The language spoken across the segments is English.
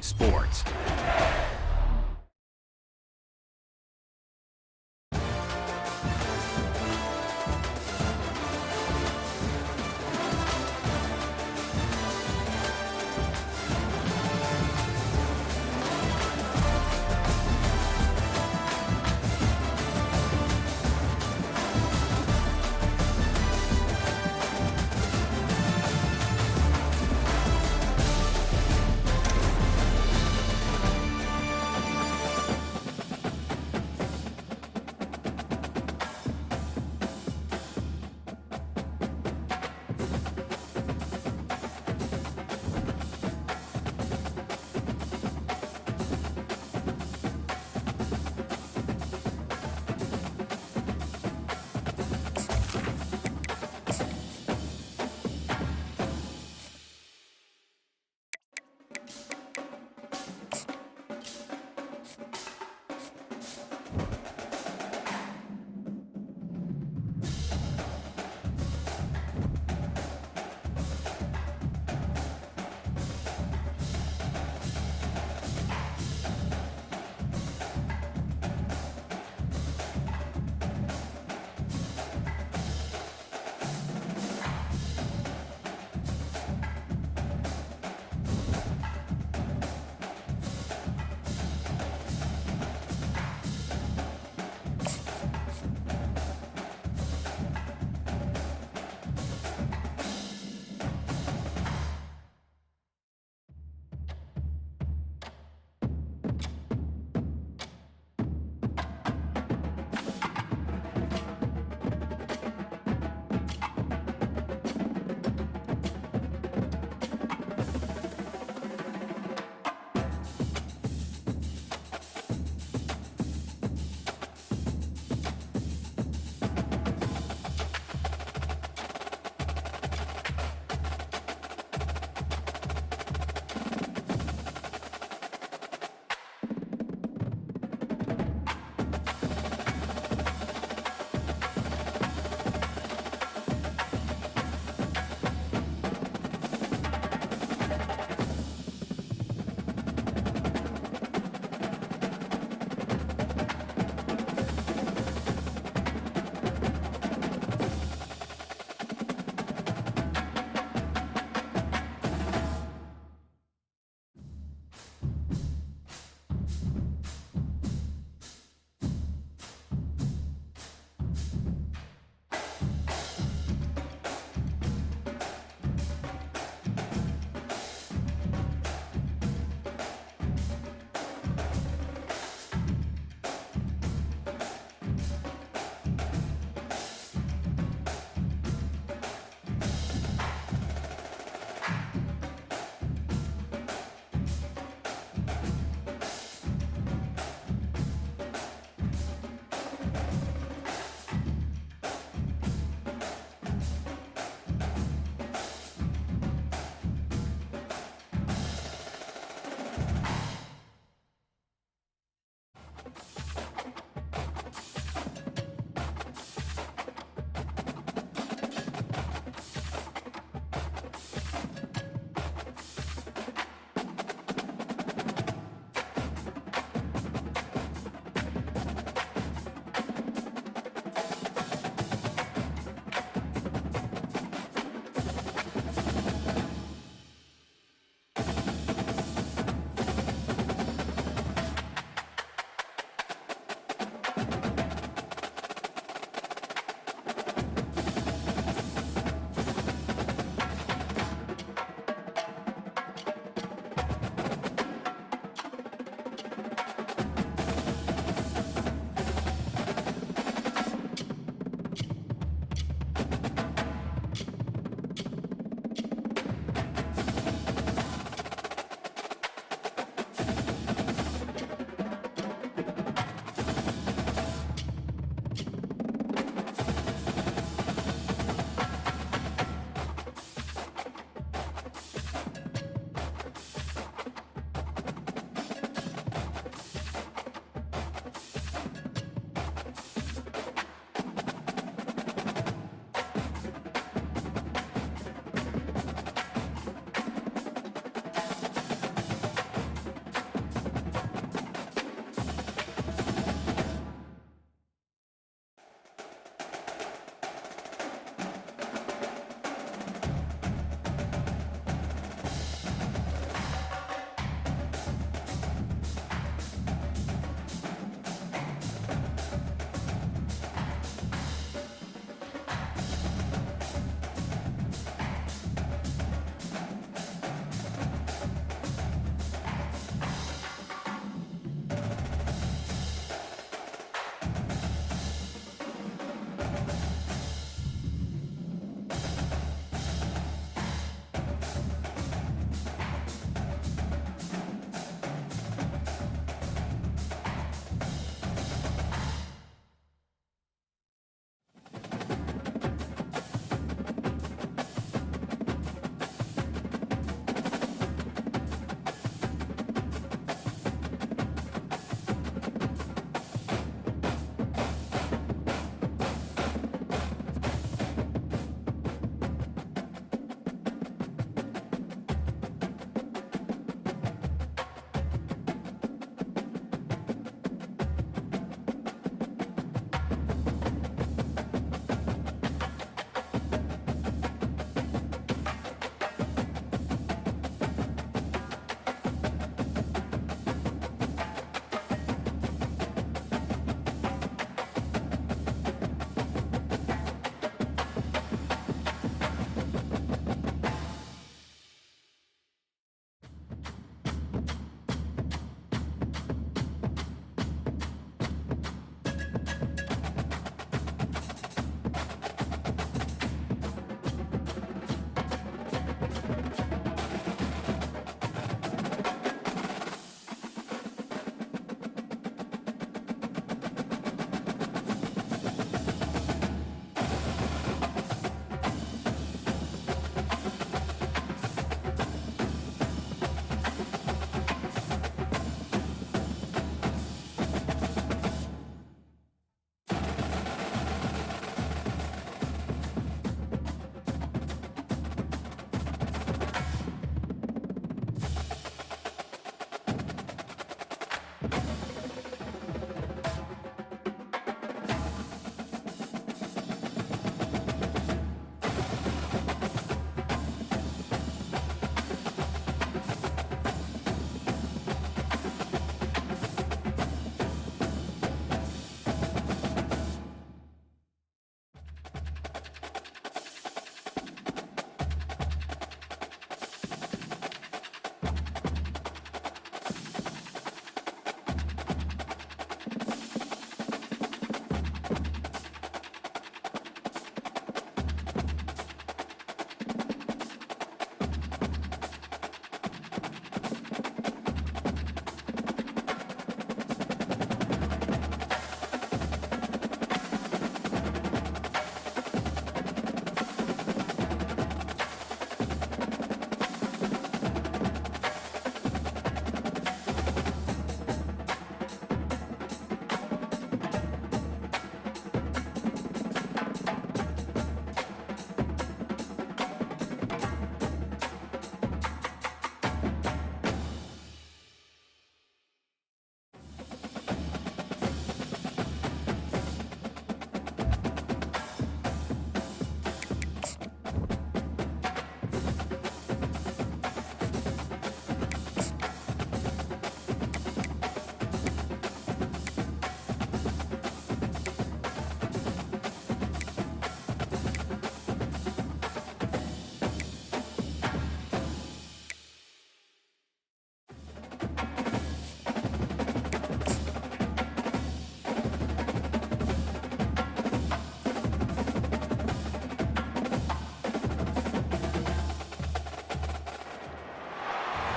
Sports.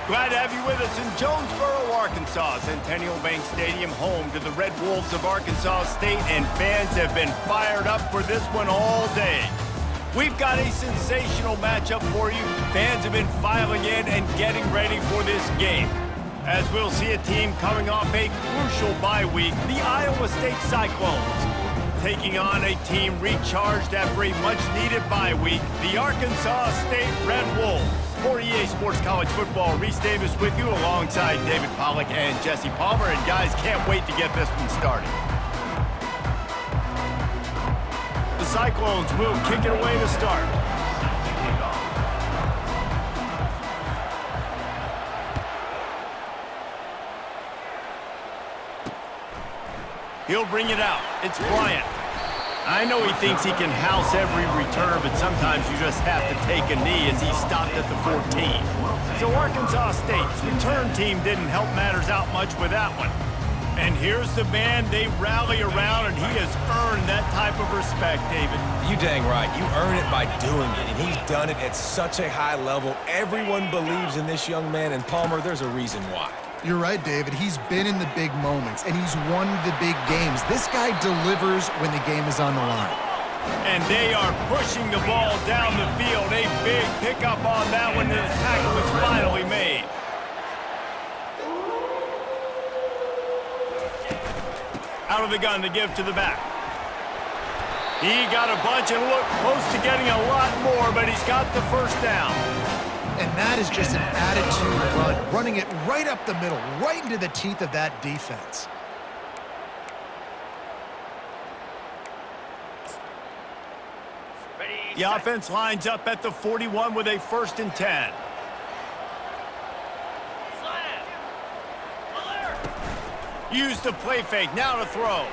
Glad to have you with us in Jonesboro, Arkansas. Centennial Bank Stadium, home to the Red Wolves of Arkansas State, and fans have been fired up for this one all day. We've got a sensational matchup for you. Fans have been filing in and getting ready for this game. As we'll see a team coming off a crucial bye week, the Iowa State Cyclones. Taking on a team recharged after a much-needed bye week, the Arkansas State Red Wolves. For EA Sports College Football, Reese Davis with you alongside David Pollack and Jesse Palmer. And guys, can't wait to get this one started. The Cyclones will kick it away to start. He'll bring it out. It's Bryant. I know he thinks he can house every return, but sometimes you just have to take a knee as he stopped at the 14. So Arkansas State's return team didn't help matters out much with that one. And here's the man they rally around, and he has earned that type of respect, David. You dang right. You earn it by doing it, and he's done it at such a high level. Everyone believes in this young man, and Palmer, there's a reason why. You're right, David. He's been in the big moments, and he's won the big games. This guy delivers when the game is on the line. And they are pushing the ball down the field. A big pickup on that one, and the tackle is finally made. Out of the gun to give to the back. He got a bunch and looked close to getting a lot more, but he's got the first down. And that is just an attitude run, running it right up the middle, right into the teeth of that defense. The offense lines up at the 41 with a 1st and 10. Use the play fake, now to throw.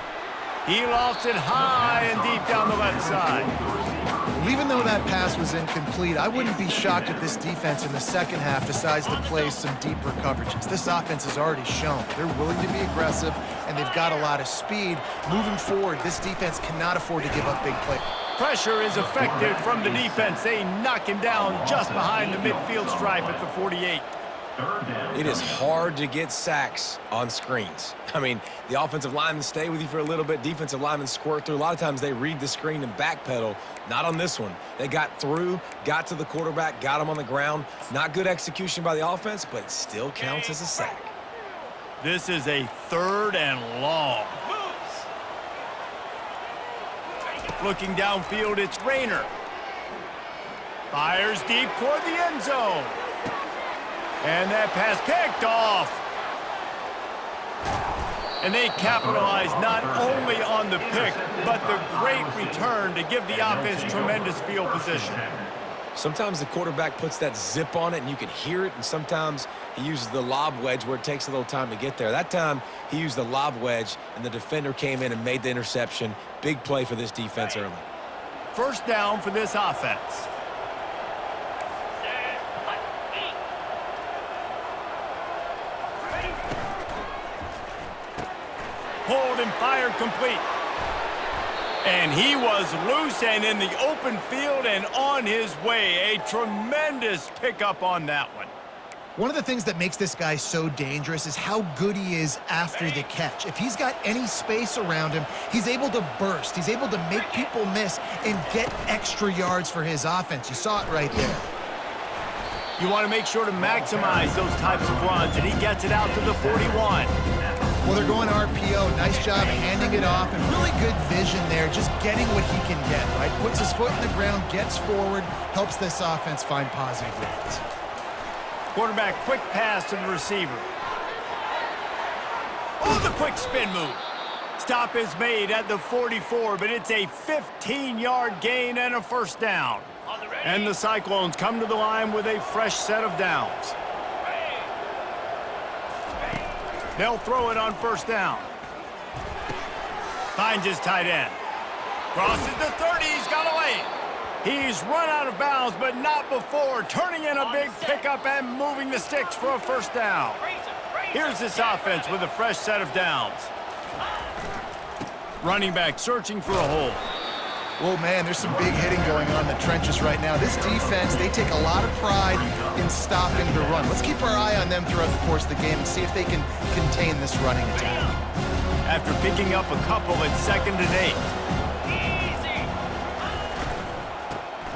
He lofts it high and deep down the left side. Well, even though that pass was incomplete, I wouldn't be shocked if this defense in the second half decides to play some deeper coverages. This offense has already shown they're willing to be aggressive, and they've got a lot of speed. Moving forward, this defense cannot afford to give up big plays. Pressure is effective from the defense. They knock him down just behind the midfield stripe at the 48. It is hard to get sacks on screens. I mean, the offensive linemen stay with you for a little bit. Defensive linemen squirt through. A lot of times they read the screen and backpedal. Not on this one. They got through, got to the quarterback, got him on the ground. Not good execution by the offense, but it still counts as a sack. This is a 3rd and long. Looking downfield, it's Rayner. Fires deep toward the end zone. And that pass picked off. And they capitalize not only on the pick, but the great return to give the offense tremendous field position. Sometimes the quarterback puts that zip on it, and you can hear it, and sometimes he uses the lob wedge where it takes a little time to get there. That time, he used the lob wedge, and the defender came in and made the interception. Big play for this defense early. 1st down for this offense. Pulled and fired complete. And he was loose and in the open field and on his way. A tremendous pickup on that one. One of the things that makes this guy so dangerous is how good he is after the catch. If he's got any space around him, he's able to burst. He's able to make people miss and get extra yards for his offense. You saw it right there. You want to make sure to maximize those types of runs, and he gets it out to the 41. Well, they're going RPO. Nice job handing it off, and really good vision there, just getting what he can get, right? Puts his foot in the ground, gets forward, helps this offense find positive yards. Quarterback, quick pass to the receiver. Oh, the quick spin move. Stop is made at the 44, but it's a 15-yard gain and a 1st down. And the Cyclones come to the line with a fresh set of downs. They'll throw it on 1st down. Finds his tight end. Crosses the 30, he's got away. He's run out of bounds, but not before turning in a big pickup and moving the sticks for a 1st down. Here's this offense with a fresh set of downs. Running back searching for a hole. Oh, man, there's some big hitting going on in the trenches right now. This defense, they take a lot of pride in stopping the run. Let's keep our eye on them throughout the course of the game and see if they can contain this running attack. After picking up a couple at 2nd and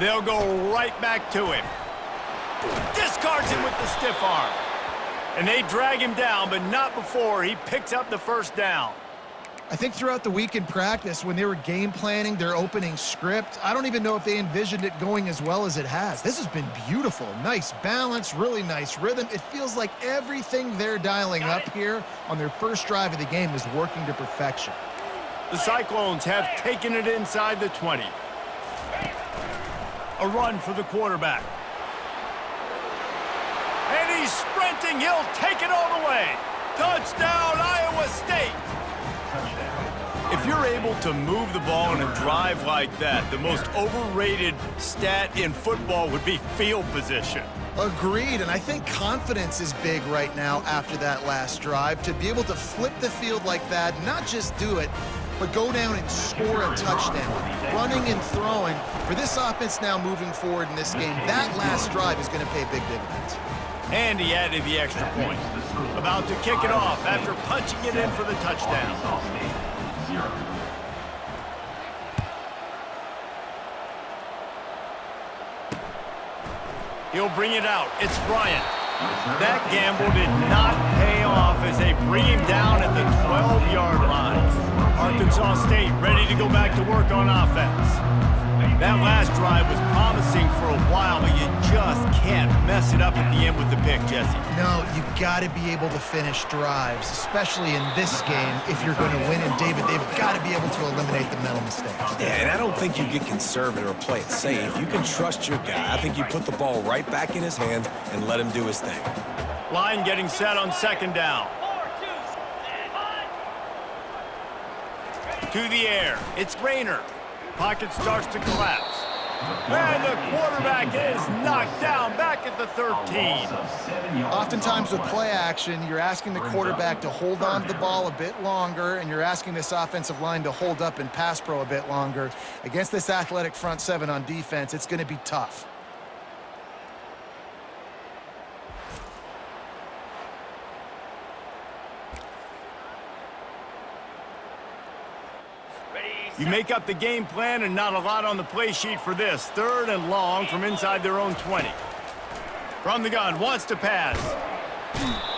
8. They'll go right back to him. Discards him with the stiff arm. And they drag him down, but not before he picks up the first down. I think throughout the week in practice, when they were game planning their opening script, I don't even know if they envisioned it going as well as it has. This has been beautiful. Nice balance, really nice rhythm. It feels like everything they're dialing up here on their first drive of the game is working to perfection. The Cyclones have taken it inside the 20. A run for the quarterback. And he's sprinting. He'll take it all the way. Touchdown, Iowa State. If you're able to move the ball in a drive like that, the most overrated stat in football would be field position. Agreed, and I think confidence is big right now after that last drive. To be able to flip the field like that, not just do it, but go down and score a touchdown. Running and throwing, for this offense now moving forward in this game, that last drive is going to pay big dividends. And he added the extra point. About to kick it off after punching it in for the touchdown. He'll bring it out. It's Bryant. That gamble did not pay off as they bring him down at the 12-yard line. Arkansas State ready to go back to work on offense. That last drive was promising for a while, but you just can't mess it up at the end with the pick, Jesse. No, you've got to be able to finish drives, especially in this game if you're going to win. And, David, they've got to be able to eliminate the mental mistakes. Yeah, and I don't think you get conservative or play it safe. You can trust your guy. I think you put the ball right back in his hands and let him do his thing. Line getting set on 2nd down. To the air. It's Rayner. Pocket starts to collapse. And the quarterback is knocked down back at the 13. Oftentimes with play action, you're asking the quarterback to hold on to the ball a bit longer, and you're asking this offensive line to hold up in pass pro a bit longer. Against this athletic front seven on defense, it's going to be tough. You make up the game plan and not a lot on the play sheet for this. 3rd and long from inside their own 20. From the gun, wants to pass.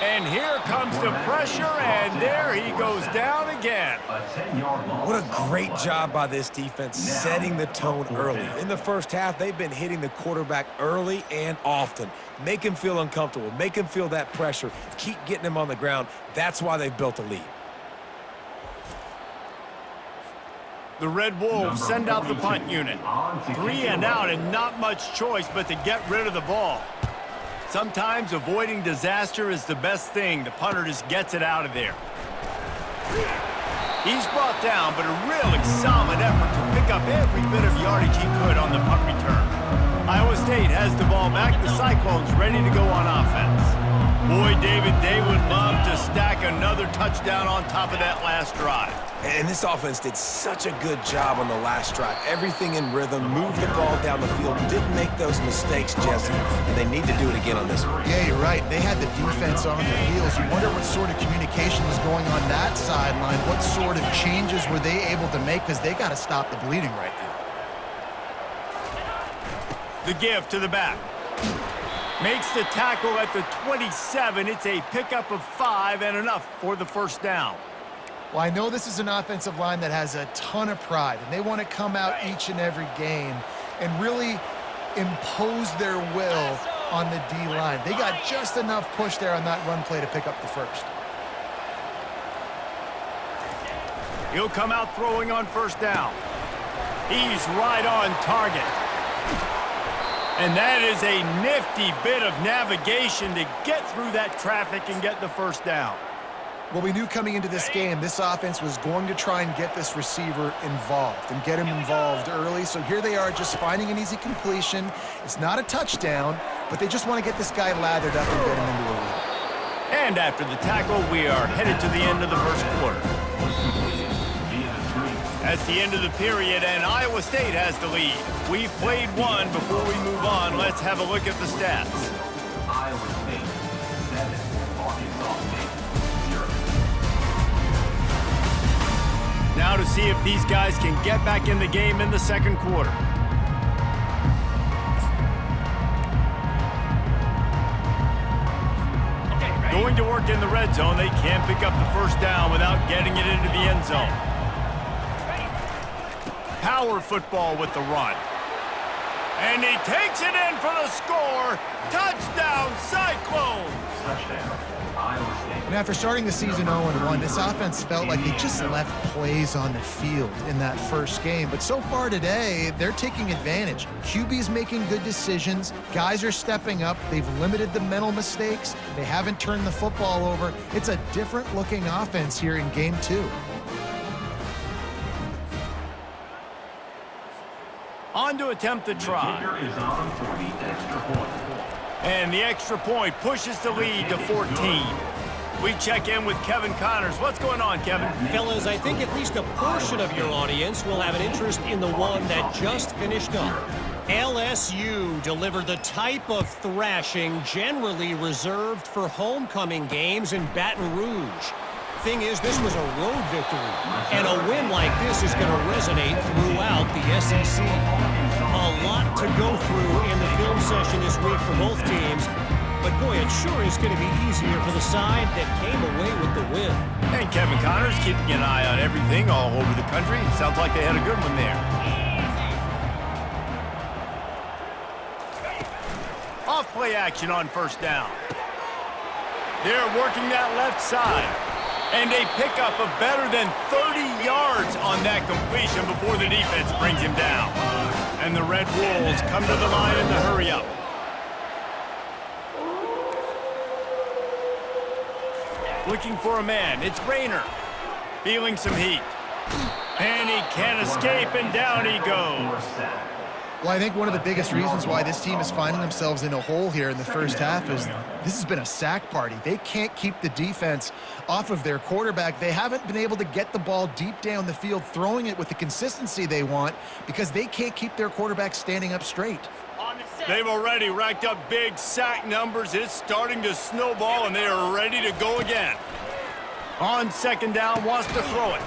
And here comes the pressure, and there he goes down again. What a great job by this defense setting the tone early. In the first half, they've been hitting the quarterback early and often. Make him feel uncomfortable. Make him feel that pressure. Keep getting him on the ground. That's why they've built a lead. The Red Wolves send out the punt unit. 3 and out and not much choice but to get rid of the ball. Sometimes avoiding disaster is the best thing. The punter just gets it out of there. He's brought down, but a really solid effort to pick up every bit of yardage he could on the punt return. Iowa State has the ball back. The Cyclones ready to go on offense. Boy, David, they would love to stack another touchdown on top of that last drive. And this offense did such a good job on the last drive. Everything in rhythm, moved the ball down the field, didn't make those mistakes, Jesse, and they need to do it again on this one. Yeah, you're right. They had the defense on their heels. You wonder what sort of communication was going on that sideline. What sort of changes were they able to make, because they got to stop the bleeding right now. The give to the back. Makes the tackle at the 27. It's a pickup of 5 and enough for the first down. Well, I know this is an offensive line that has a ton of pride, and they want to come out each and every game and really impose their will on the D-line. They got just enough push there on that run play to pick up the first. He'll come out throwing on first down. He's right on target. And that is a nifty bit of navigation to get through that traffic and get the first down. Well, we knew coming into this game, this offense was going to try and get this receiver involved and get him involved early. So here they are just finding an easy completion. It's not a touchdown, but they just want to get this guy lathered up and get him into a lead. And after the tackle, we are headed to the end of the first quarter. That's the end of the period, and Iowa State has the lead. We've played one. Before we move on, let's have a look at the stats. Iowa State 7, Arkansas State 0. Now to see if these guys can get back in the game in the second quarter. Going to work in the red zone, they can't pick up the first down without getting it into the end zone. Power football with the run. And he takes it in for the score. Touchdown, Cyclones! Touchdown, Iowa State. And after starting the season 0-1, this offense felt like they just left plays on the field in that first game. But so far today, they're taking advantage. QB's making good decisions. Guys are stepping up. They've limited the mental mistakes. They haven't turned the football over. It's a different-looking offense here in Game 2. On to attempt the try. Kicker is on for the extra point. And the extra point pushes the lead to 14. We check in with Kevin Connors. What's going on, Kevin? Fellas, I think at least a portion of your audience will have an interest in the one that just finished up. LSU delivered the type of thrashing generally reserved for homecoming games in Baton Rouge. Thing is, this was a road victory, and a win like this is going to resonate throughout the SEC. A lot to go through in the film session this week for both teams, but boy, it sure is going to be easier for the side that came away with the win. And Kevin Connors keeping an eye on everything all over the country. Sounds like they had a good one there. Off play action on first down. They're working that left side. And a pickup of better than 30 yards on that completion before the defense brings him down. And the Red Wolves come to the line in the hurry up. Looking for a man. It's Rayner. Feeling some heat. And he can't escape, and down he goes. Well, I think one of the biggest reasons why this team is finding themselves in a hole here in the first half is this has been a sack party. They can't keep the defense off of their quarterback. They haven't been able to get the ball deep down the field, throwing it with the consistency they want because they can't keep their quarterback standing up straight. They've already racked up big sack numbers. It's starting to snowball, and they are ready to go again. On second down, wants to throw it.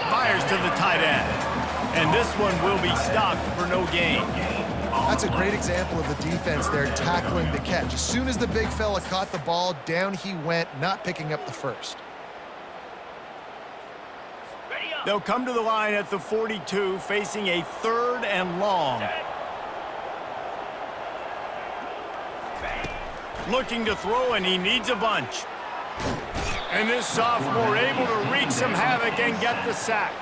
Fires to the tight end. And this one will be stopped for no gain. That's a great example of the defense there tackling the catch. As soon as the big fella caught the ball, down he went, not picking up the first. They'll come to the line at the 42, facing a 3rd and long. Looking to throw, and he needs a bunch. And this sophomore able to wreak some havoc and get the sack.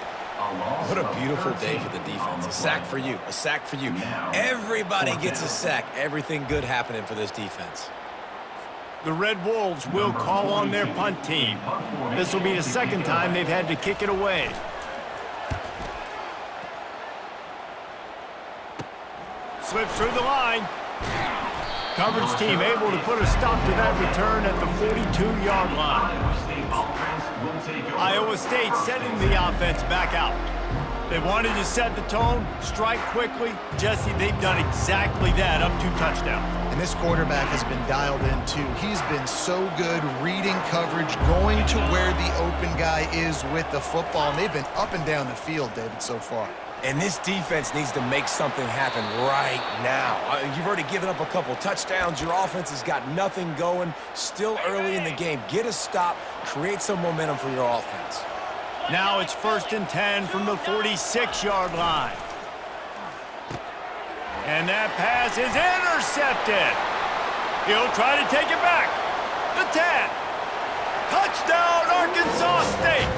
What a beautiful day for the defense. A sack for you. A sack for you. Everybody gets a sack. Everything good happening for this defense. The Red Wolves will call on their punt team. This will be the second time they've had to kick it away. Slips through the line. Coverage team able to put a stop to that return at the 42-yard line. Iowa State setting the offense back out. They wanted to set the tone, strike quickly. Jesse, they've done exactly that, up 2 touchdowns. And this quarterback has been dialed in, too. He's been so good reading coverage, going to where the open guy is with the football. And they've been up and down the field, David, so far. And this defense needs to make something happen right now. You've already given up a couple touchdowns. Your offense has got nothing going. Still early in the game. Get a stop. Create some momentum for your offense. Now it's 1st and 10 from the 46-yard line. And that pass is intercepted. He'll try to take it back. The 10. Touchdown, Arkansas State.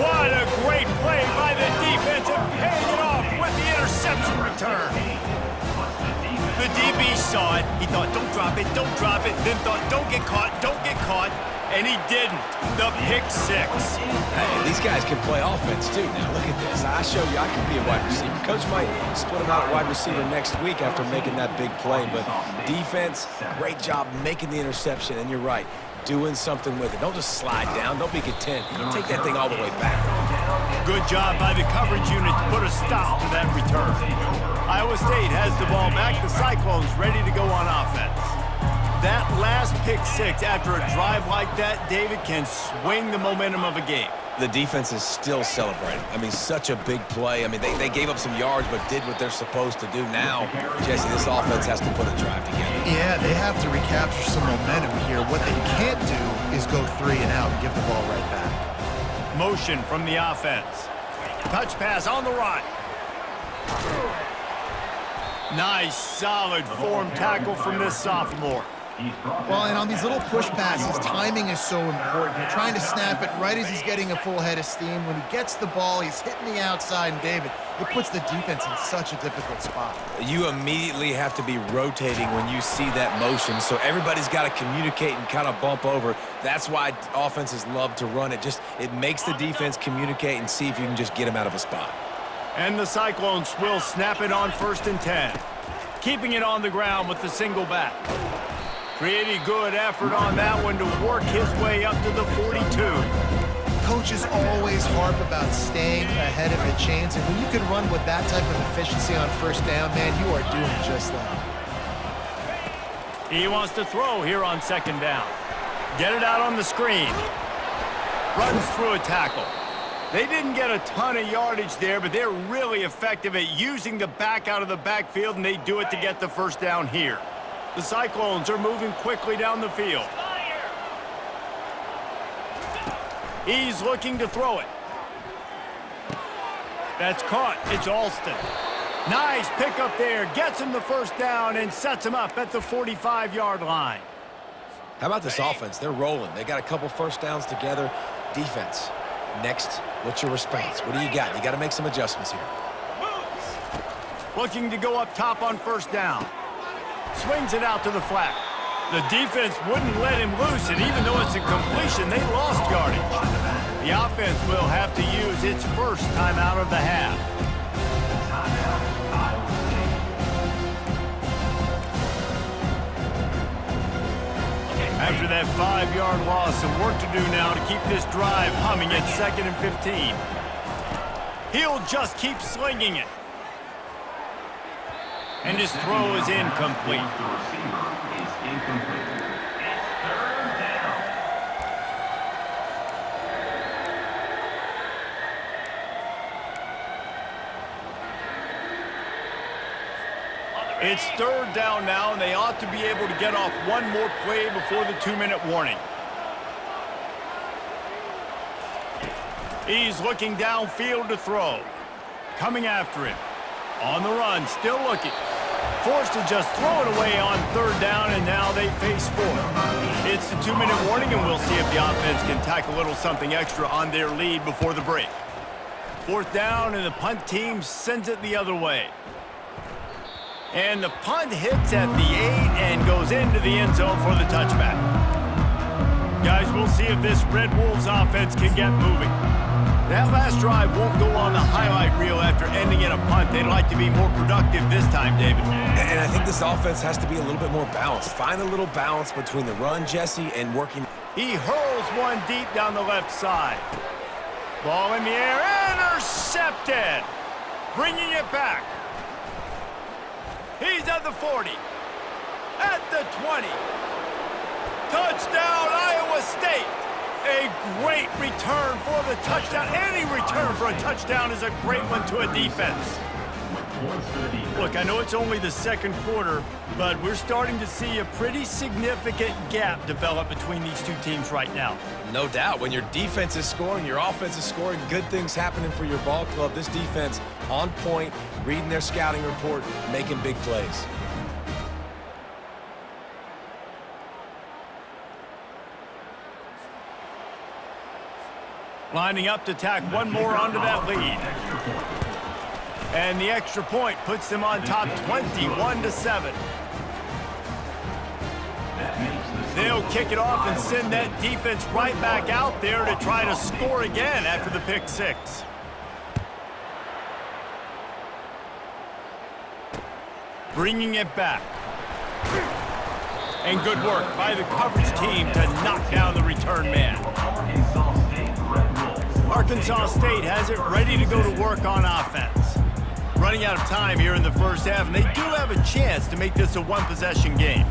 What a great play by the defense and paying it off with the interception return. The DB saw it. He thought, don't drop it, don't drop it. Then thought, don't get caught, don't get caught. And he didn't. The pick 6. Hey, these guys can play offense, too. Now, look at this. I show you I can be a wide receiver. Coach might split him out at wide receiver next week after making that big play. But defense, great job making the interception. And you're right. Doing something with it. Don't just slide down. Don't be content. Take that thing all the way back. Good job by the coverage unit to put a stop to that return. Iowa State has the ball back. The Cyclones ready to go on offense. That last pick six after a drive like that, David, can swing the momentum of a game. The defense is still celebrating. I mean, such a big play. I mean, they gave up some yards but did what they're supposed to do. Now, Jesse, this offense has to put a drive together. Yeah, they have to recapture some momentum here. What they can't do is go 3 and out and give the ball right back. Motion from the offense. Touch pass on the run. Nice, solid form tackle from this sophomore. Well, and on these little push passes, timing is so important. You're trying to snap it right as he's getting a full head of steam. When he gets the ball, he's hitting the outside, and David, it puts the defense in such a difficult spot. You immediately have to be rotating when you see that motion, so everybody's got to communicate and kind of bump over. That's why offenses love to run it. It makes the defense communicate and see if you can just get him out of a spot. And the Cyclones will snap it on 1st and 10. Keeping it on the ground with the single back. Pretty good effort on that one to work his way up to the 42. Coaches always harp about staying ahead of the chains, and when you can run with that type of efficiency on 1st down, man, you are doing just that. He wants to throw here on 2nd down. Get it out on the screen. Runs through a tackle. They didn't get a ton of yardage there, but they're really effective at using the back out of the backfield, and they do it to get the 1st down here. The Cyclones are moving quickly down the field. He's looking to throw it. That's caught. It's Alston. Nice pickup there. Gets him the 1st down and sets him up at the 45-yard line. How about this offense? They're rolling. They got a couple 1st downs together. Defense. Next, what's your response? What do you got? You got to make some adjustments here. Looking to go up top on 1st down. Swings it out to the flat. The defense wouldn't let him loose, and even though it's a completion, they lost yardage. The offense will have to use its 1st timeout of the half. After that 5-yard loss, some work to do now to keep this drive humming at 2nd and 15. He'll just keep slinging it. And his throw is incomplete. The receiver is incomplete. It's 3rd down. It's 3rd down now, and they ought to be able to get off one more play before the 2-minute warning. He's looking downfield to throw. Coming after him. On the run, still looking. Forced to just throw it away on 3rd down, and now they face 4th. It's the 2-minute warning, and we'll see if the offense can tack a little something extra on their lead before the break. 4th down, and the punt team sends it the other way. And the punt hits at the 8 and goes into the end zone for the touchback. Guys, we'll see if this Red Wolves offense can get moving. That last drive won't go on the highlight reel after ending in a punt. They'd like to be more productive this time, David. And I think this offense has to be a little bit more balanced. Find a little balance between the run, Jesse, and working. He hurls one deep down the left side. Ball in the air, intercepted. Bringing it back. He's at the 40. At the 20. Touchdown, Iowa State. A great return for the touchdown. Any return for a touchdown is a great one to a defense. Look, I know it's only the 2nd quarter, but we're starting to see a pretty significant gap develop between these two teams right now. No doubt. When your defense is scoring, your offense is scoring, good things happening for your ball club. This defense on point, reading their scouting report, making big plays. Lining up to tack one more onto that lead. And the extra point puts them on top 21-7. They'll kick it off and send that defense right back out there to try to score again after the pick six. Bringing it back. And good work by the coverage team to knock down the return man. Arkansas State has it ready to go to work on offense. Running out of time here in the first half, and they do have a chance to make this a one-possession game.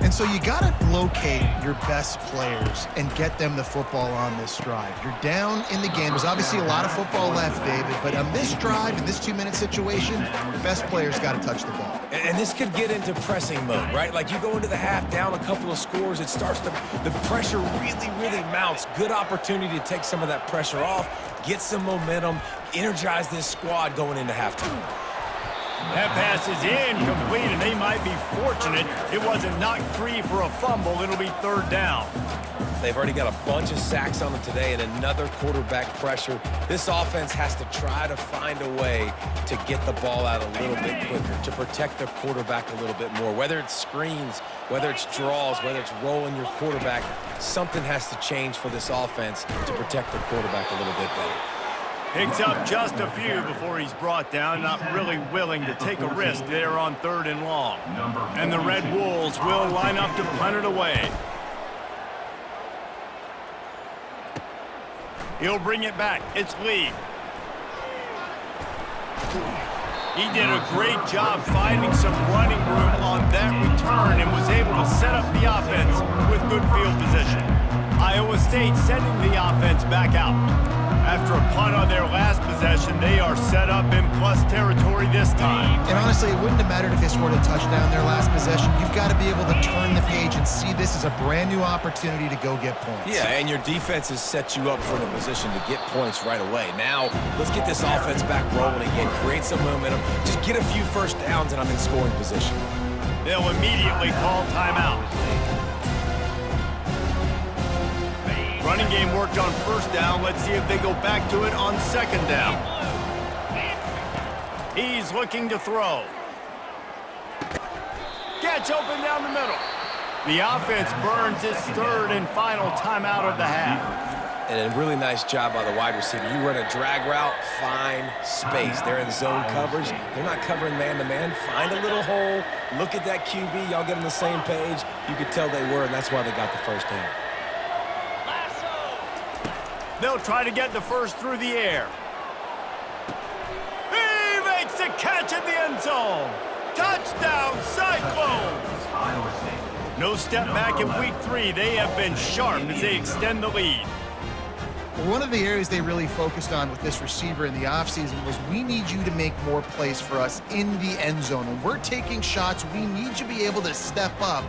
And so you got to locate your best players and get them the football on this drive. You're down in the game. There's obviously a lot of football left, David, but on this drive, in this 2-minute situation, the best players got to touch the ball. And this could get into pressing mode, right? Like you go into the half down a couple of scores, it starts to, the pressure really mounts. Good opportunity to take some of that pressure off, get some momentum, energize this squad going into halftime. That pass is incomplete, and they might be fortunate it wasn't knocked free for a fumble. It'll be third down. They've already got a bunch of sacks on them today and another quarterback pressure. This offense has to try to find a way to get the ball out a little bit quicker, to protect their quarterback a little bit more. Whether it's screens, whether it's draws, whether it's rolling your quarterback, something has to change for this offense to protect their quarterback a little bit better. Picks up just a few before he's brought down, not really willing to take a risk there on 3rd and long. And the Red Wolves will line up to punt it away. He'll bring it back. It's Lee. He did a great job finding some running room on that return and was able to set up the offense with good field position. Iowa State sending the offense back out. After a punt on their last possession, they are set up in plus territory this time. And honestly, it wouldn't have mattered if they scored a touchdown their last possession. You've got to be able to turn the page and see this as a brand new opportunity to go get points. Yeah, and your defense has set you up for the position to get points right away. Now, let's get this offense back rolling again, create some momentum, just get a few first downs, and I'm in scoring position. They'll immediately call timeout. Running game worked on first down. Let's see if they go back to it on second down. He's looking to throw. Gets open down the middle. The offense burns its 3rd and final timeout of the half. And a really nice job by the wide receiver. You run a drag route, find space. They're in zone coverage. They're not covering man-to-man. Find a little hole. Look at that QB. Y'all get on the same page. You could tell they were, and that's why they got the first down. They'll try to get the first through the air. He makes the catch in the end zone. Touchdown, Cyclones! No step back in week 3. They have been sharp as they extend the lead. One of the areas they really focused on with this receiver in the offseason was we need you to make more plays for us in the end zone. When we're taking shots, we need you to be able to step up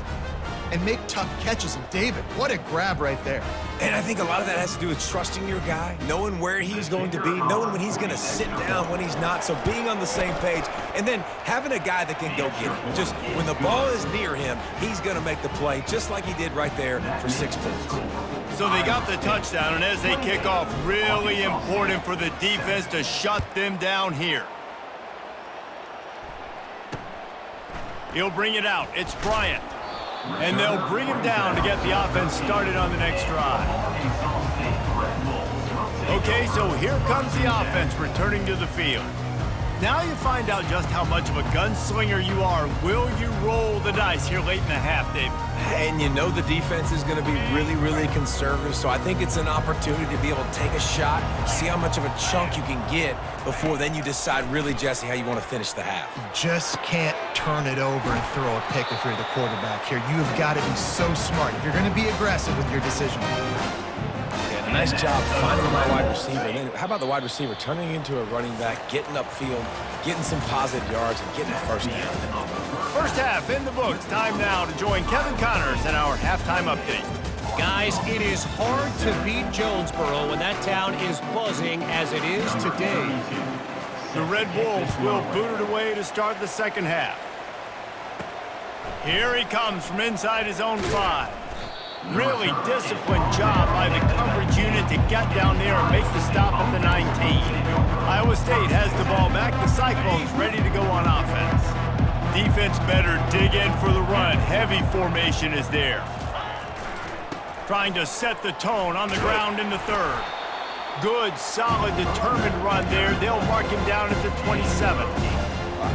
and make tough catches. And David, what a grab right there. And I think a lot of that has to do with trusting your guy, knowing where he's going to be, knowing when he's going to sit down, when he's not. So being on the same page, and then having a guy that can go get it. Just when the ball is near him, he's going to make the play, just like he did right there for 6 points. So they got the touchdown, and as they kick off, really important for the defense to shut them down here. He'll bring it out. It's Bryant. And they'll bring him down to get the offense started on the next drive. Okay, so here comes the offense returning to the field. Now you find out just how much of a gunslinger you are. Will you roll the dice here late in the half, David? And you know the defense is going to be really conservative, so I think it's an opportunity to be able to take a shot, see how much of a chunk you can get before then you decide really, Jesse, how you want to finish the half. You just can't turn it over and throw a pick if you're the quarterback here. You have got to be so smart if you're going to be aggressive with your decision. Yeah, nice job finding my wide receiver. And then how about the wide receiver turning into a running back, getting upfield, getting some positive yards, and getting a first down. First half in the books. Time now to join Kevin Connors in our halftime update. Guys, it is hard to beat Jonesboro when that town is buzzing as it is today. The Red Wolves will boot it away to start the second half. Here he comes from inside his own 5. Really disciplined job by the coverage unit to get down there and make the stop at the 19. Iowa State has the ball back. The Cyclones ready to go on offense. Defense better dig in for the run. Heavy formation is there. Trying to set the tone on the ground in the 3rd. Good, solid, determined run there. They'll mark him down at the 27.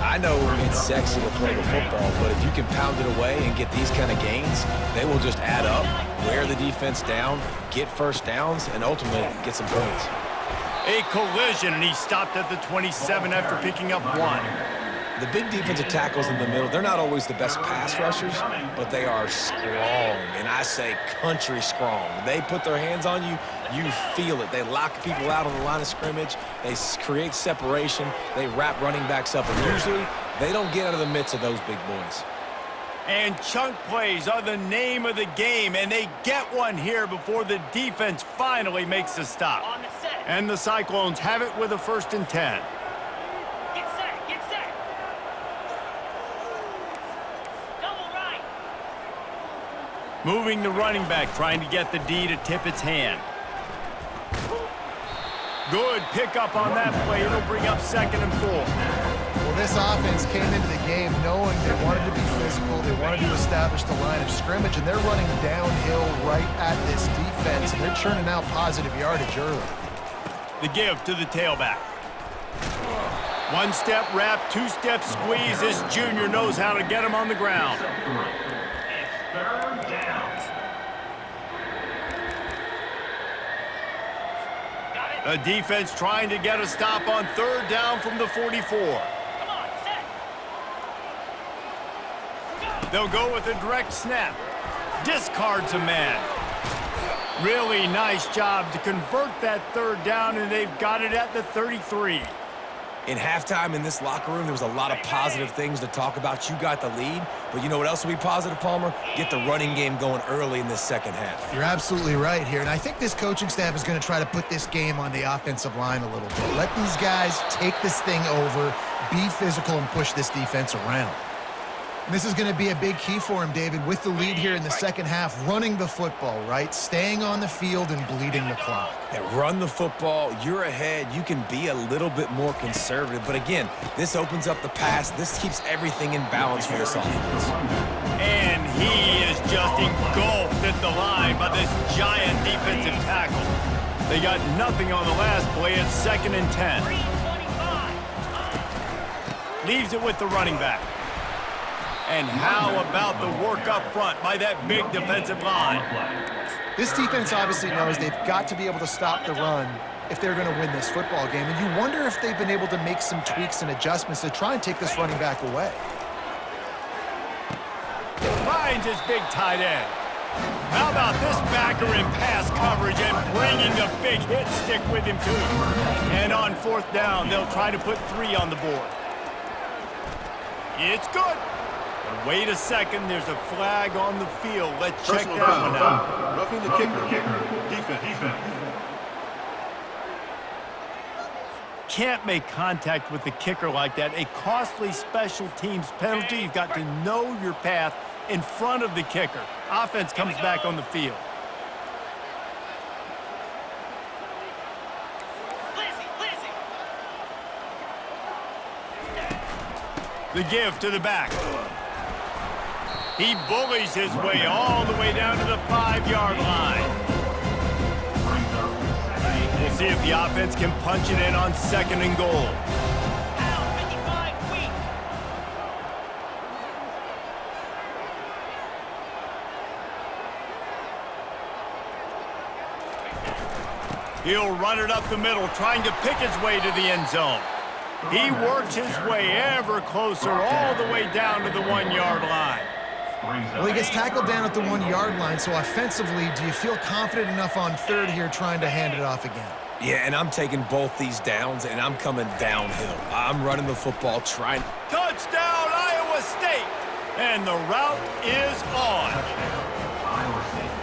I know it's sexy to play the football, but if you can pound it away and get these kind of gains, they will just add up, wear the defense down, get first downs, and ultimately get some points. A collision, and he stopped at the 27 after picking up 1. The big defensive tackles in the middle, they're not always the best pass rushers, but they are strong, and I say country strong. They put their hands on you, you feel it. They lock people out on the line of scrimmage. They create separation. They wrap running backs up, and usually they don't get out of the midst of those big boys. And chunk plays are the name of the game, and they get one here before the defense finally makes the stop. On the set. And the Cyclones have it with a 1st and 10. Get set, get set. Double right. Moving the running back, trying to get the D to tip its hand. Good pickup on that play. It'll bring up 2nd and 4. Well, this offense came into the game knowing they wanted to be physical, they wanted to establish the line of scrimmage, and they're running downhill right at this defense, and they're churning out positive yardage early. The give to the tailback. 1-step wrap, 2-step squeeze. This junior knows how to get him on the ground. It's 3rd down. The defense trying to get a stop on 3rd down from the 44. Come on, set. They'll go with a direct snap. Discards a man. Really nice job to convert that 3rd down, and they've got it at the 33. In halftime in this locker room, there was a lot of positive things to talk about. You got the lead, but you know what else will be positive, Palmer? Get the running game going early in this second half. You're absolutely right here, and I think this coaching staff is going to try to put this game on the offensive line a little bit. Let these guys take this thing over, be physical, and push this defense around. And this is going to be a big key for him, David, with the lead here in the second half, running the football, right? Staying on the field and bleeding the clock. Yeah, run the football, you're ahead, you can be a little bit more conservative, but again, this opens up the pass, this keeps everything in balance for this offense. And he is just engulfed at the line by this giant defensive tackle. They got nothing on the last play. It's 2nd and 10. 3:25. Leaves it with the running back. And how about the work up front by that big defensive line? This defense obviously knows they've got to be able to stop the run if they're going to win this football game. And you wonder if they've been able to make some tweaks and adjustments to try and take this running back away. Finds his big tight end. How about this backer in pass coverage and bringing the big hit stick with him too? And on 4th down, they'll try to put 3 on the board. It's good. But wait a second, there's a flag on the field. Let's check that one out. Roughing the kicker. Defense. Can't make contact with the kicker like that. A costly special teams penalty. You've got to know your path in front of the kicker. Offense comes back on the field. The give to the back. He bullies his way all the way down to the 5-yard line. We'll see if the offense can punch it in on 2nd and goal. He'll run it up the middle, trying to pick his way to the end zone. He works his way ever closer all the way down to the 1-yard line. Well, he gets tackled down at the 1-yard line, so offensively, do you feel confident enough on 3rd here trying to hand it off again? Yeah, and I'm taking both these downs, and I'm coming downhill. I'm running the football, trying. Touchdown, Iowa State! And the route is on.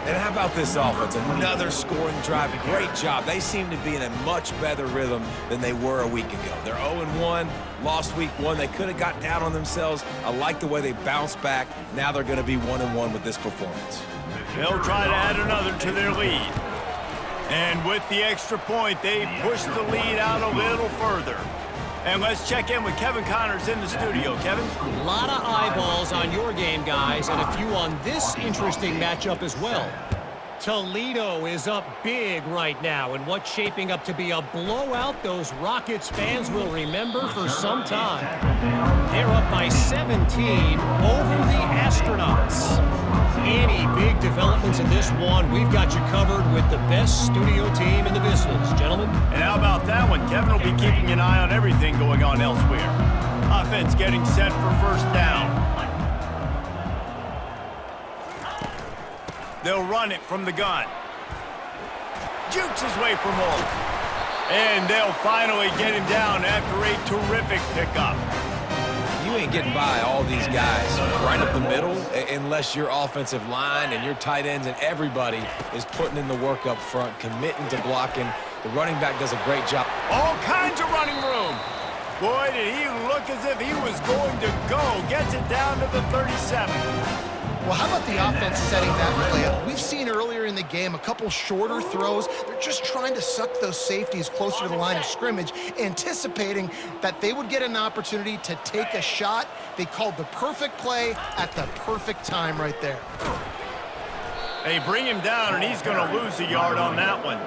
And how about this offense? Another scoring drive. Great job. They seem to be in a much better rhythm than they were a week ago. They're 0-1, lost week 1. They could have got down on themselves. I like the way they bounced back. Now they're going to be 1-1 with this performance. They'll try to add another to their lead. And with the extra point, they push the lead out a little further. And let's check in with Kevin Connors in the studio. Kevin? A lot of eyeballs on your game, guys, and a few on this interesting matchup as well. Toledo is up big right now in what's shaping up to be a blowout those Rockets fans will remember for some time. They're up by 17 over the Astronauts. Any big developments offense in this one, we've got you covered with the best studio team in the business, gentlemen. And how about that one? Kevin will be keeping an eye on everything going on elsewhere. Offense getting set for first down. They'll run it from the gun. Jukes his way for more. And they'll finally get him down after a terrific pickup. You ain't getting by all these guys right up the middle unless your offensive line and your tight ends and everybody is putting in the work up front, committing to blocking. The running back does a great job. All kinds of running room. Boy, did he look as if he was going to go. Gets it down to the 37. Well, how about the offense setting that play up? We've seen earlier in the game a couple shorter throws. They're just trying to suck those safeties closer to the line of scrimmage, anticipating that they would get an opportunity to take a shot. They called the perfect play at the perfect time right there. They bring him down, and he's going to lose a yard on that one.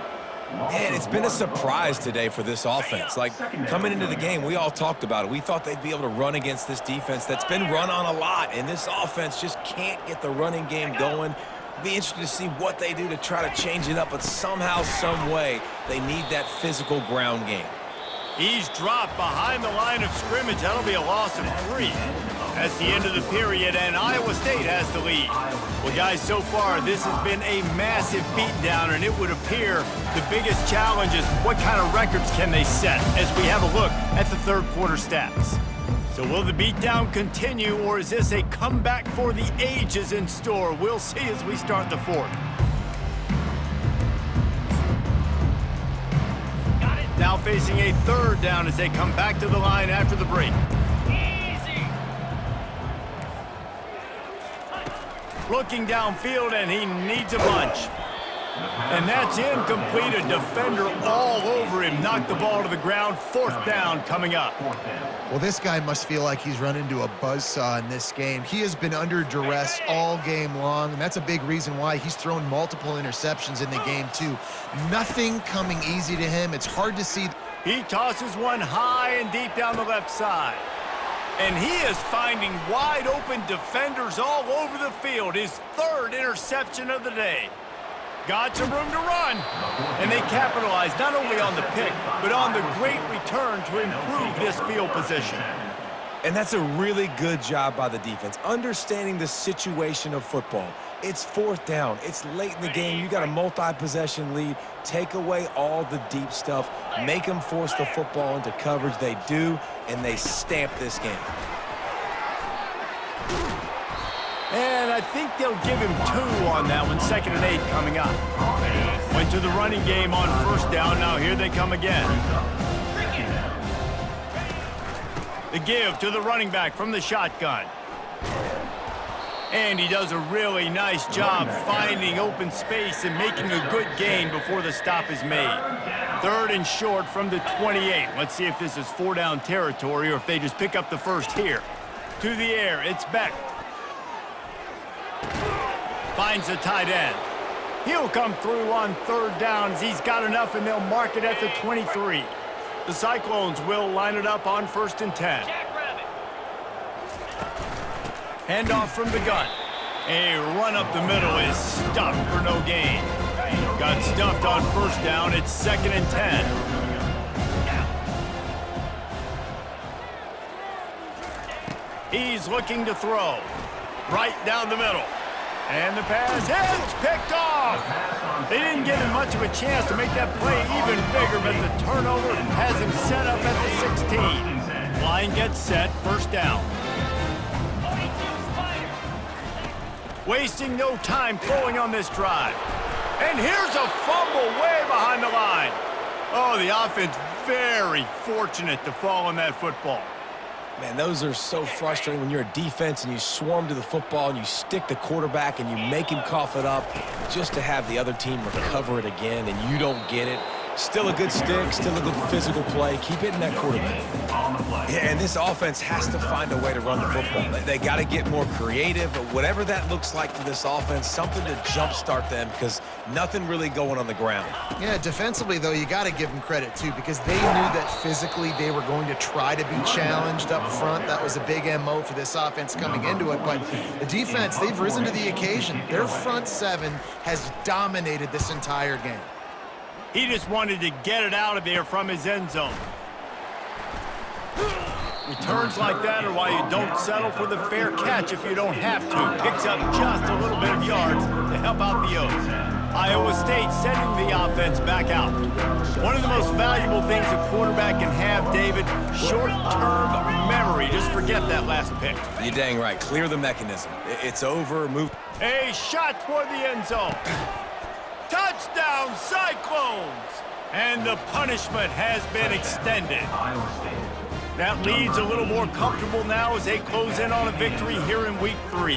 And it's been a surprise today for this offense. Like, coming into the game, we all talked about it. We thought they'd be able to run against this defense that's been run on a lot, and this offense just can't get the running game going. Be interested to see what they do to try to change it up, but somehow, some way, they need that physical ground game. He's dropped behind the line of scrimmage. That'll be a loss of 3. That's the end of the period, and Iowa State has the lead. Well, guys, so far, this has been a massive beatdown, and it would appear the biggest challenge is what kind of records can they set as we have a look at the third quarter stats. So will the beatdown continue, or is this a comeback for the ages in store? We'll see as we start the fourth. Got it. Now facing a third down as they come back to the line after the break. Easy. Looking downfield, and he needs a bunch. And that's incomplete. A defender all over him. Knocked the ball to the ground. Fourth down coming up. Well, this guy must feel like he's run into a buzzsaw in this game. He has been under duress all game long, and that's a big reason why he's thrown multiple interceptions in the game, too. Nothing coming easy to him. It's hard to see. He tosses one high and deep down the left side. And he is finding wide open defenders all over the field. His third interception of the day. Got some room to run. And they capitalize not only on the pick, but on the great return to improve this field position. And that's a really good job by the defense, understanding the situation of football. It's fourth down. It's late in the game. You got a multi-possession lead. Take away all the deep stuff. Make them force the football into coverage. They do, and they stamp this game. And I think they'll give him 2 on that one. 2nd and 8 coming up. Went to the running game on first down. Now here they come again. The give to the running back from the shotgun. And he does a really nice job finding open space and making a good gain before the stop is made. 3rd and short from the 28. Let's see if this is 4-down territory or if they just pick up the first here. To the air, it's Beck. Finds the tight end. He'll come through on 3rd down as he's got enough, and they'll mark it at the 23. The Cyclones will line it up on 1st and 10. Jackrabbit. Handoff from the gun. A run up the middle is stuffed for no gain. Got stuffed on first down. It's 2nd and 10. He's looking to throw. Right down the middle. And the pass is picked off. They didn't give him much of a chance to make that play even bigger, but the turnover has him set up at the 16. Line gets set, first down. 42 Spider. Wasting no time throwing on this drive. And here's a fumble way behind the line. Oh, the offense very fortunate to fall on that football. Man, those are so frustrating when you're a defense and you swarm to the football and you stick the quarterback and you make him cough it up just to have the other team recover it again and you don't get it. Still a good stick, still a good physical play. Keep hitting that quarterback. On the play. Yeah, and this offense has to find a way to run the football. They got to get more creative, but whatever that looks like for this offense, something to jumpstart them because nothing really going on the ground. Yeah, defensively, though, you got to give them credit, too, because they knew that physically they were going to try to be challenged up front. That was a big MO for this offense coming into it. But the defense, they've risen to the occasion. Their front seven has dominated this entire game. He just wanted to get it out of there from his end zone. Returns like that are why you don't settle for the fair catch if you don't have to. Picks up just a little bit of yards to help out the O's. Iowa State sending the offense back out. One of the most valuable things a quarterback can have, David, short-term memory. Just forget that last pick. You're dang right. Clear the mechanism. It's over. Move. A shot toward the end zone. Touchdown, Cyclones! And the punishment has been extended. Iowa State. That lead's a little more comfortable now as they close in on a victory here in Week 3.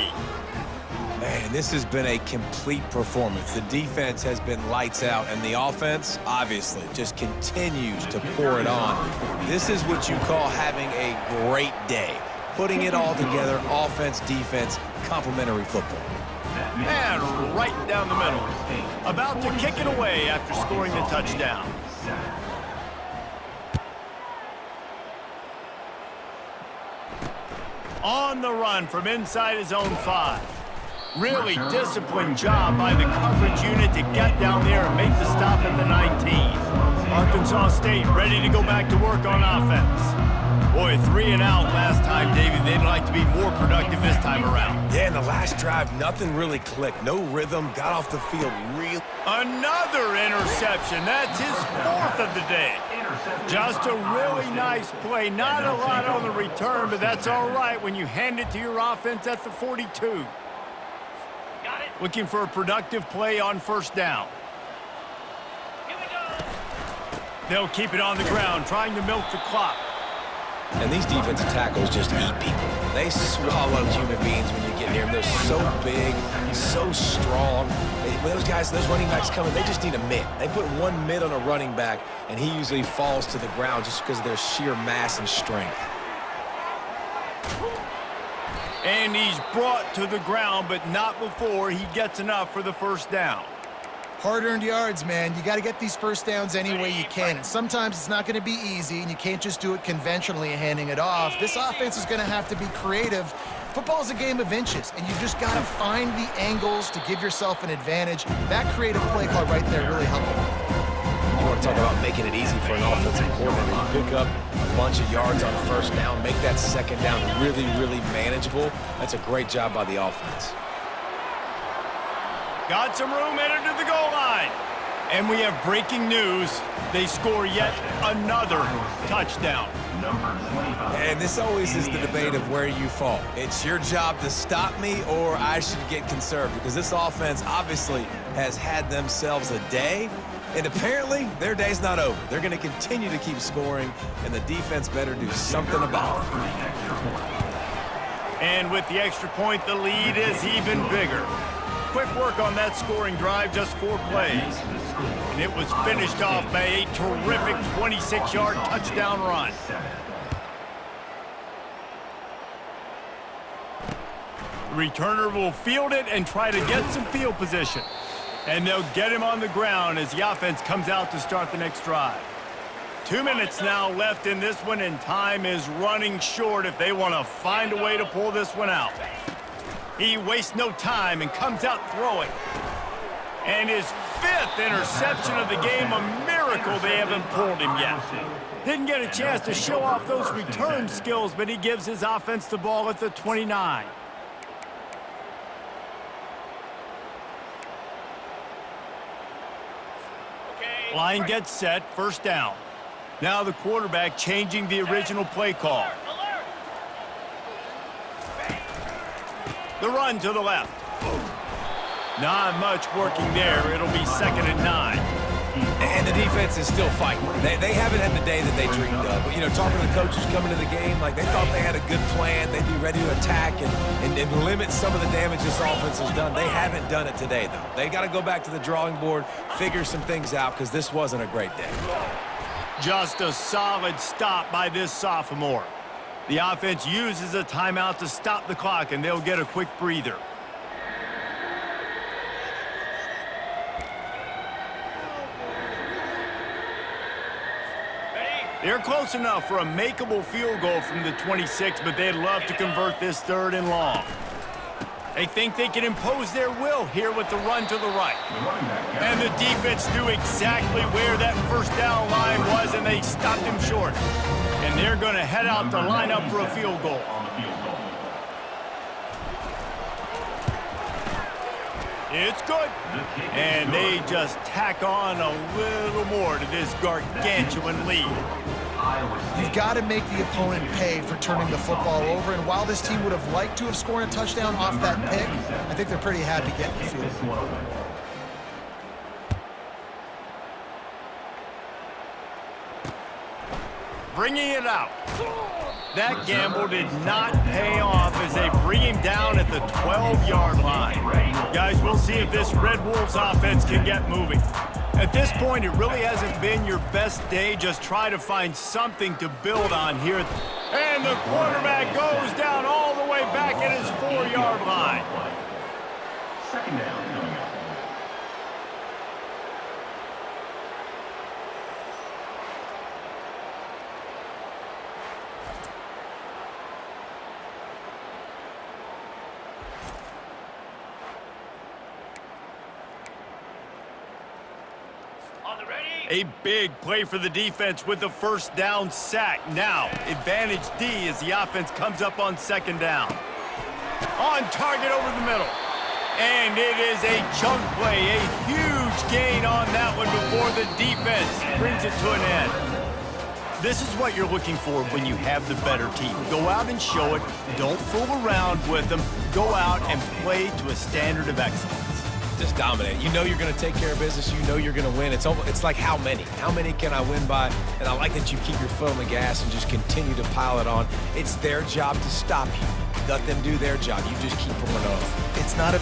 Man, this has been a complete performance. The defense has been lights out, and the offense, obviously, just continues to pour it on. This is what you call having a great day. Putting it all together, offense, defense, complementary football. And right down the middle. About to kick it away after scoring the touchdown. On the run from inside his own 5. Really disciplined job by the coverage unit to get down there and make the stop at the 19. Arkansas State ready to go back to work on offense. Boy, 3 and out last time, David. They'd like to be more productive this time around. Yeah, in the last drive, nothing really clicked. No rhythm, got off the field real. Another interception. That's his 4th of the day. Just a really nice play. Not a lot on the return, but that's all right when you hand it to your offense at the 42. Got it. Looking for a productive play on first down. Here we go. They'll keep it on the ground, trying to milk the clock. And these defensive tackles just eat people. They swallow human beings when you get near them. They're so big, so strong. When those guys, those running backs come in, they just need a mid. They put one mid on a running back, and he usually falls to the ground just because of their sheer mass and strength. And he's brought to the ground, but not before he gets enough for the first down. Hard-earned yards, man. You got to get these first downs any way you can. And sometimes it's not going to be easy, and you can't just do it conventionally handing it off. This offense is going to have to be creative. Football is a game of inches, and you just got to find the angles to give yourself an advantage. That creative play call right there really helped them. You want to talk about making it easy for an offensive coordinator. You pick up a bunch of yards on first down, make that second down really, really manageable. That's a great job by the offense. Got some room headed to the goal line. And we have breaking news. They score yet another touchdown. And this always is the debate of where you fall. It's your job to stop me or I should get conserved because this offense obviously has had themselves a day. And apparently, their day's not over. They're going to continue to keep scoring, and the defense better do something about it. And with the extra point, the lead is even bigger. Quick work on that scoring drive, just 4 plays. And it was finished off by a terrific 26-yard touchdown run. The returner will field it and try to get some field position. And they'll get him on the ground as the offense comes out to start the next drive. 2 minutes now left in this one, and time is running short if they want to find a way to pull this one out. He wastes no time and comes out throwing. And his 5th interception of the game, a miracle they haven't pulled him yet. Didn't get a chance to show off those return skills, but he gives his offense the ball at the 29. Line gets set, first down. Now the quarterback changing the original play call. The run to the left. Not much working there. It'll be 2nd and 9. And the defense is still fighting. They haven't had the day that they dreamed of. But, you know, talking to the coaches coming to the game, like they thought they had a good plan. They'd be ready to attack and limit some of the damage this offense has done. They haven't done it today, though. They got to go back to the drawing board, figure some things out, because this wasn't a great day. Just a solid stop by this sophomore. The offense uses a timeout to stop the clock, and they'll get a quick breather. They're close enough for a makeable field goal from the 26, but they'd love to convert this 3rd and long. They think they can impose their will here with the run to the right. And the defense knew exactly where that first down line was, and they stopped him short. And they're going to head out to line up for a field goal. It's good. And they just tack on a little more to this gargantuan lead. You've got to make the opponent pay for turning the football over, and while this team would have liked to have scored a touchdown off that pick, I think they're pretty happy getting the field goal. Bringing it out. That gamble did not pay off as they bring him down at the 12-yard line. Guys, we'll see if this Red Wolves offense can get moving. At this point, it really hasn't been your best day. Just try to find something to build on here. And the quarterback goes down all the way back at his 4-yard line. 2nd down. A big play for the defense with the 1st down sack. Now, advantage D as the offense comes up on 2nd down. On target over the middle. And it is a chunk play, a huge gain on that one before the defense brings it to an end. This is what you're looking for when you have the better team. Go out and show it. Don't fool around with them. Go out and play to a standard of excellence. Just dominate. You know you're going to take care of business. You know you're going to win. It's like how many? How many can I win by? And I like that you keep your foot on the gas and just continue to pile it on. It's their job to stop you. Let them do their job. You just keep pouring on. It's not a